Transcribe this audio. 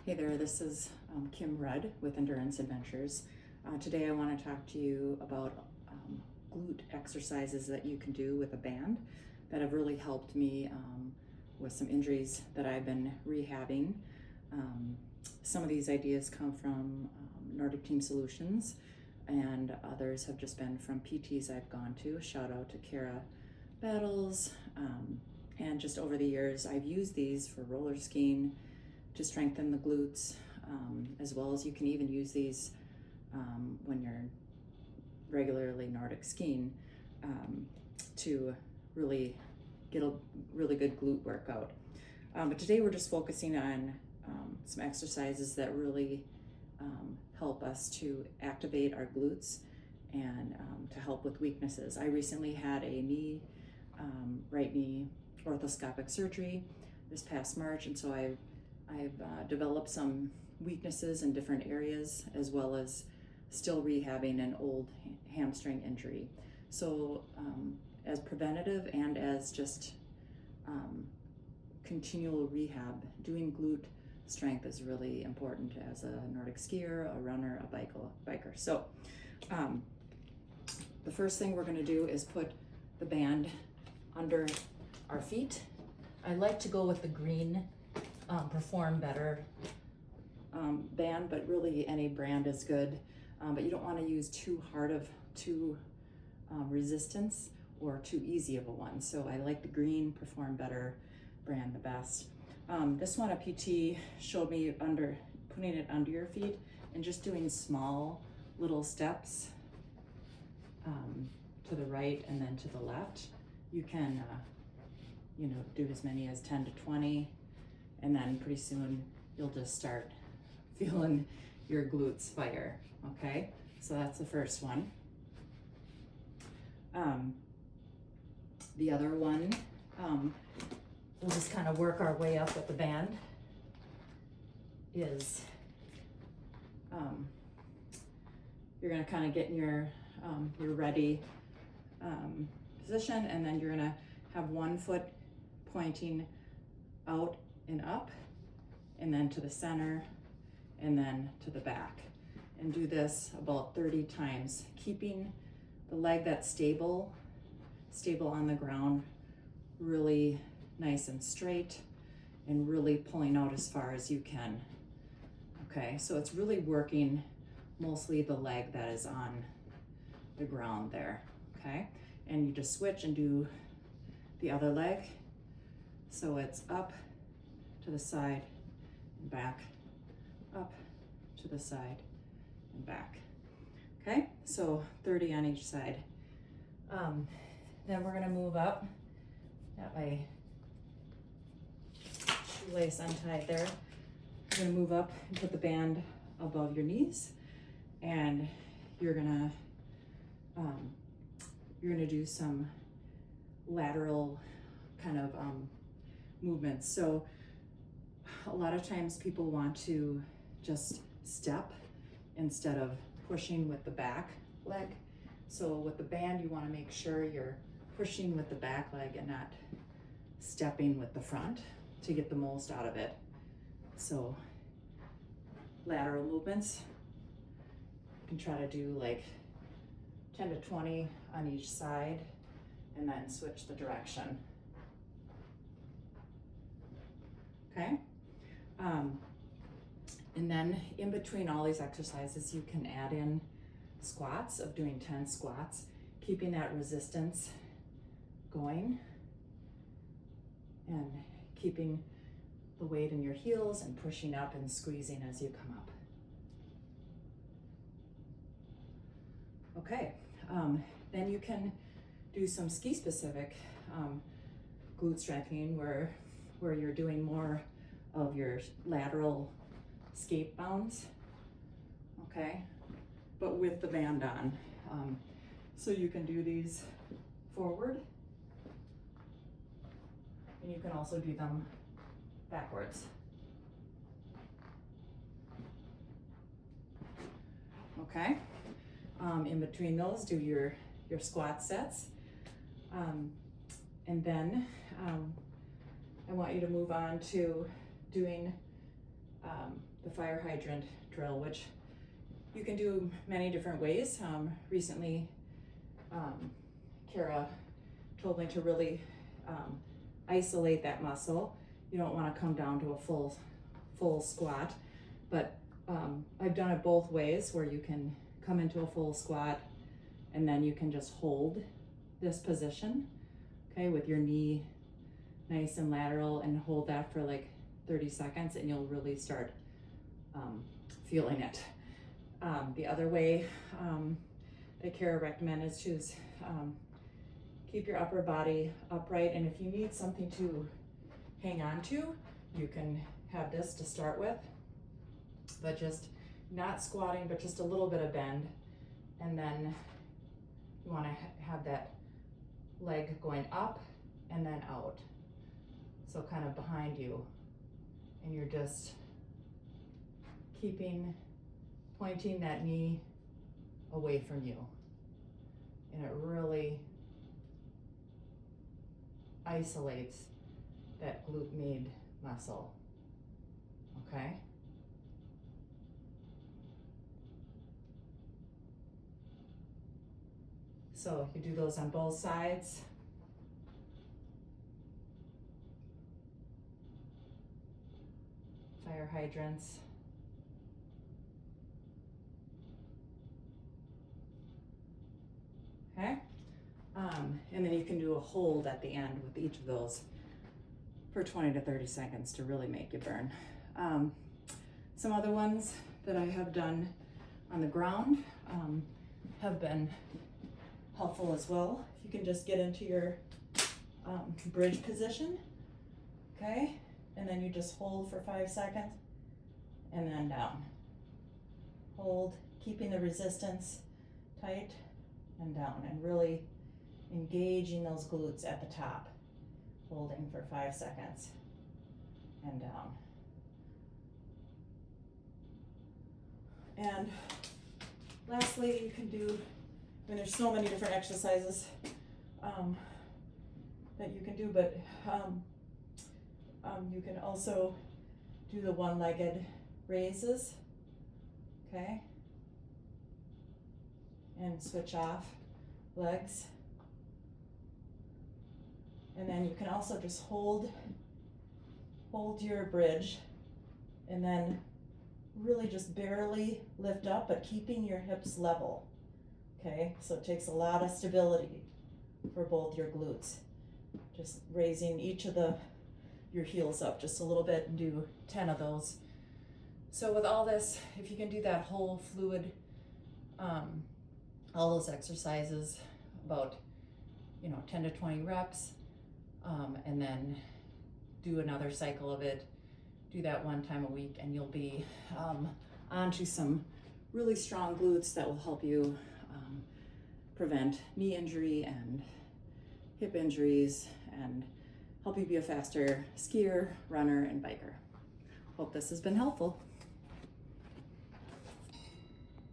Hey there, this is Kim Rudd with Endurance Adventures. Today I want to talk to you about glute exercises that you can do with a band that have really helped me with some injuries that I've been rehabbing. Some of these ideas come from Nordic Team Solutions, and others have just been from PTs I've gone to. Shout out to Kara Battles. And just over the years, I've used these for roller skiing to strengthen the glutes, as well as you can even use these when you're regularly Nordic skiing to really get a really good glute workout. But today we're just focusing on some exercises that really help us to activate our glutes and to help with weaknesses. I recently had a right knee orthoscopic surgery this past March, and so I've developed some weaknesses in different areas, as well as still rehabbing an old hamstring injury. So as preventative and as just continual rehab, doing glute strength is really important as a Nordic skier, a runner, a biker. So the first thing we're going to do is put the band under our feet. I like to go with the green Perform Better band, but really any brand is good. But you don't want to use too resistance or too easy of a one. So I like the green Perform Better brand the best. This one a PT showed me putting it under your feet and just doing small little steps to the right and then to the left. You can do as many as 10 to 20. And then pretty soon you'll just start feeling your glutes fire, okay? So that's the first one. The other one, we'll just kind of work our way up with the band, is you're gonna kind of get in your ready position, and then you're gonna have one foot pointing out and up, and then to the center, and then to the back. And do this about 30 times, keeping the leg that's stable on the ground, really nice and straight, and really pulling out as far as you can. Okay, so it's really working mostly the leg that is on the ground there, okay? And you just switch and do the other leg. So it's up to the side and back, up to the side and back. Okay, so 30 on each side. Then we're gonna move up. Got my shoelace untied there. You're gonna move up and put the band above your knees, and you're gonna do some lateral kind of movements. So a lot of times people want to just step instead of pushing with the back leg. So with the band, you want to make sure you're pushing with the back leg and not stepping with the front to get the most out of it. So lateral movements, you can try to do like 10 to 20 on each side, and then switch the direction. Okay? And then in between all these exercises, you can add in squats of doing 10 squats, keeping that resistance going and keeping the weight in your heels and pushing up and squeezing as you come up. Okay, then you can do some ski specific glute strengthening where you're doing more of your lateral skate bounds, okay, but with the band on. So you can do these forward, and you can also do them backwards. Okay, in between those, do your squat sets, and then I want you to move on to doing the fire hydrant drill, which you can do many different ways. Recently, Kara told me to really isolate that muscle. You don't want to come down to a full squat, but I've done it both ways, where you can come into a full squat and then you can just hold this position, okay, with your knee nice and lateral, and hold that for like 30 seconds and you'll really start feeling it. The other way that Kara recommended is to keep your upper body upright, and if you need something to hang on to, you can have this to start with, but just not squatting, but just a little bit of bend, and then you want to have that leg going up and then out, so kind of behind you, and you're just pointing that knee away from you, and it really isolates that glute med muscle, okay? So you do those on both sides. Fire hydrants. Okay? And then you can do a hold at the end with each of those for 20 to 30 seconds to really make you burn. Some other ones that I have done on the ground have been helpful as well. You can just get into your bridge position, okay? And then you just hold for 5 seconds and then down. Hold, keeping the resistance tight and down, and really engaging those glutes at the top. Holding for 5 seconds and down. And lastly, you can do, there's so many different exercises that you can do, but you can also do the one-legged raises, okay? And switch off legs. And then you can also just hold your bridge, and then really just barely lift up, but keeping your hips level, okay? So it takes a lot of stability for both your glutes. Just raising each of your heels up just a little bit, and do 10 of those. So with all this, if you can do that whole fluid, all those exercises, about 10 to 20 reps, and then do another cycle of it, do that 1 time a week, and you'll be onto some really strong glutes that will help you prevent knee injury and hip injuries, and help you be a faster skier, runner, and biker. Hope this has been helpful.